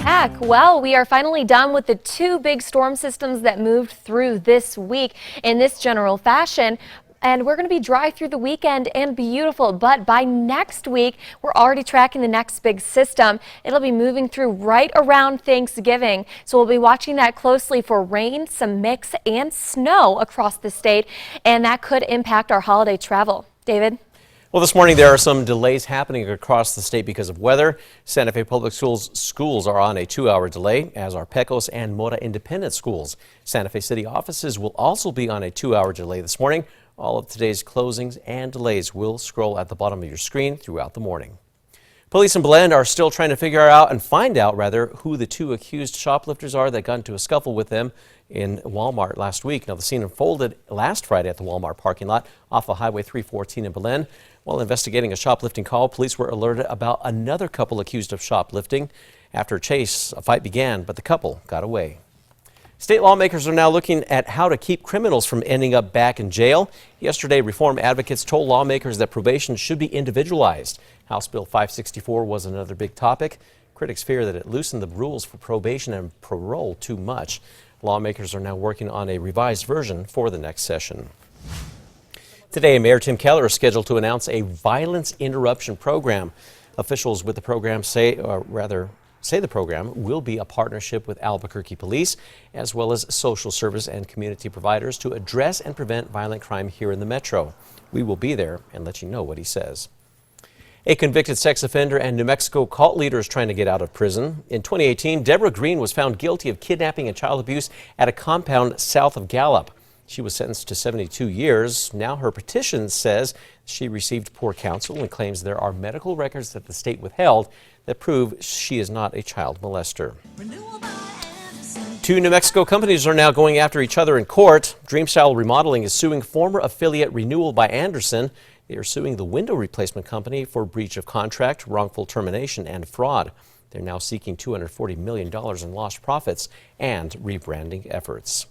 back. Well, we are finally done with the two big storm systems that moved through this week in this general fashion. And we're going to be dry through the weekend and beautiful. But by next week, we're already tracking the next big system. It'll be moving through right around Thanksgiving. So we'll be watching that closely for rain, some mix and snow across the state. And that could impact our holiday travel. David? Well, this morning there are some delays happening across the state because of weather. Santa Fe Public Schools are on a 2-hour delay, as are Pecos and Mora Independent Schools. Santa Fe City offices will also be on a 2-hour delay this morning. All of today's closings and delays will scroll at the bottom of your screen throughout the morning. Police in Belen are still trying to find out who the two accused shoplifters are that got into a scuffle with them in Walmart last week. Now, the scene unfolded last Friday at the Walmart parking lot off of Highway 314 in Belen. While investigating a shoplifting call, police were alerted about another couple accused of shoplifting. After a chase, a fight began, but the couple got away. State lawmakers are now looking at how to keep criminals from ending up back in jail. Yesterday, reform advocates told lawmakers that probation should be individualized. House Bill 564 was another big topic. Critics fear that it loosened the rules for probation and parole too much. Lawmakers are now working on a revised version for the next session. Today, Mayor Tim Keller is scheduled to announce a violence interruption program. Officials with the program say the program will be a partnership with Albuquerque Police, as well as social service and community providers to address and prevent violent crime here in the metro. We will be there and let you know what he says. A convicted sex offender and New Mexico cult leader is trying to get out of prison. In 2018, Deborah Green was found guilty of kidnapping and child abuse at a compound south of Gallup. She was sentenced to 72 years. Now her petition says she received poor counsel and claims there are medical records that the state withheld that prove she is not a child molester. Two New Mexico companies are now going after each other in court. Dreamstyle Remodeling is suing former affiliate Renewal by Andersen. They are suing the window replacement company for breach of contract, wrongful termination, and fraud. They're now seeking $240 million in lost profits and rebranding efforts.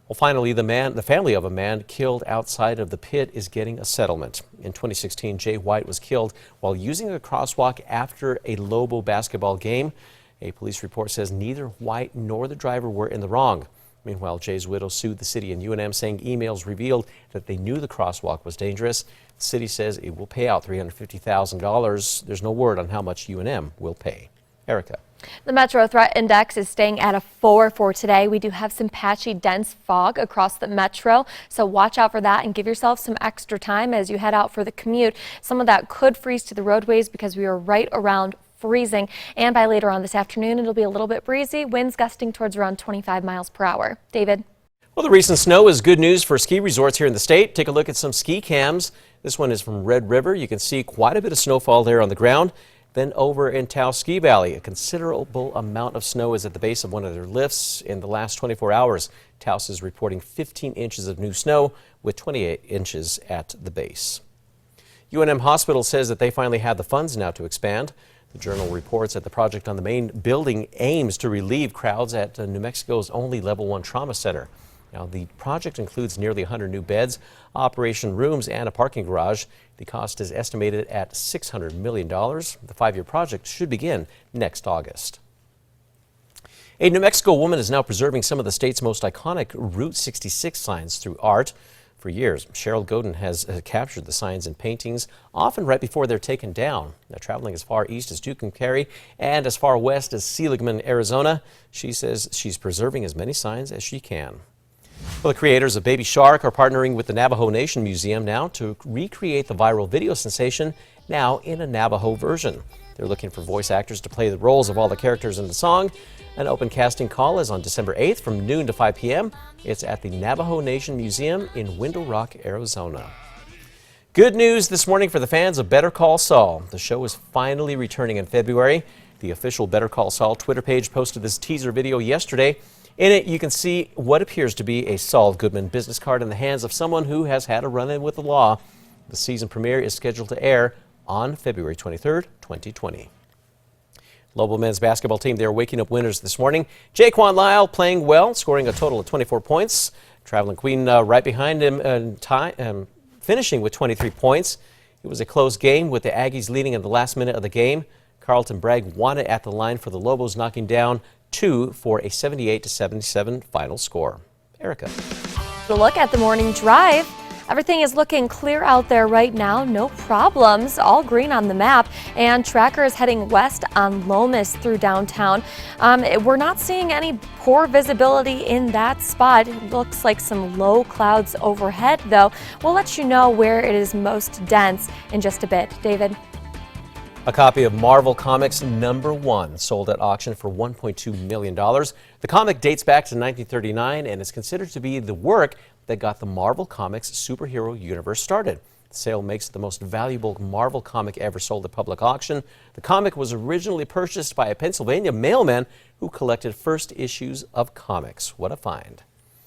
Well, finally, the family of a man killed outside of the pit is getting a settlement. In 2016, Jay White was killed while using a crosswalk after a Lobo basketball game. A police report says neither White nor the driver were in the wrong. Meanwhile, Jay's widow sued the city and UNM, saying emails revealed that they knew the crosswalk was dangerous. The city says it will pay out $350,000. There's no word on how much UNM will pay. Erica. The Metro Threat Index is staying at a 4 for today. We do have some patchy, dense fog across the metro, so watch out for that and give yourself some extra time as you head out for the commute. Some of that could freeze to the roadways because we are right around freezing, and by later on this afternoon, it'll be a little bit breezy, winds gusting towards around 25 miles per hour. David? Well, the recent snow is good news for ski resorts here in the state. Take a look at some ski cams. This one is from Red River. You can see quite a bit of snowfall there on the ground. Then over in Taos Ski Valley, a considerable amount of snow is at the base of one of their lifts. In the last 24 hours, Taos is reporting 15 inches of new snow with 28 inches at the base. UNM Hospital says that they finally have the funds now to expand. The Journal reports that the project on the main building aims to relieve crowds at New Mexico's only Level 1 trauma center. Now, the project includes nearly 100 new beds, operation rooms, and a parking garage. The cost is estimated at $600 million. The 5-year project should begin next August. A New Mexico woman is now preserving some of the state's most iconic Route 66 signs through art. For years, Cheryl Godin has captured the signs in paintings, often right before they're taken down. Now, traveling as far east as Tucumcari and as far west as Seligman, Arizona, she says she's preserving as many signs as she can. Well, the creators of Baby Shark are partnering with the Navajo Nation Museum now to recreate the viral video sensation, now in a Navajo version. They're looking for voice actors to play the roles of all the characters in the song. An open casting call is on December 8th from noon to 5 p.m. It's at the Navajo Nation Museum in Window Rock, Arizona. Good news this morning for the fans of Better Call Saul. The show is finally returning in February. The official Better Call Saul Twitter page posted this teaser video yesterday. In it, you can see what appears to be a Saul Goodman business card in the hands of someone who has had a run-in with the law. The season premiere is scheduled to air on February 23rd, 2020. Lobo men's basketball team, they're waking up winners this morning. Jaquan Lyle playing well, scoring a total of 24 points. Traveling Queen right behind him, finishing with 23 points. It was a close game with the Aggies leading in the last minute of the game. Carlton Bragg won it at the line for the Lobos, knocking down 2 for a 78-77 final score. Erica. A look at the morning drive. Everything is looking clear out there right now. No problems. All green on the map. And Tracker is heading west on Lomas through downtown. We're not seeing any poor visibility in that spot. It looks like some low clouds overhead, though. We'll let you know where it is most dense in just a bit. David. A copy of Marvel Comics #1 sold at auction for $1.2 million. The comic dates back to 1939 and is considered to be the work that got the Marvel Comics superhero universe started. The sale makes it the most valuable Marvel comic ever sold at public auction. The comic was originally purchased by a Pennsylvania mailman who collected first issues of comics. What a find.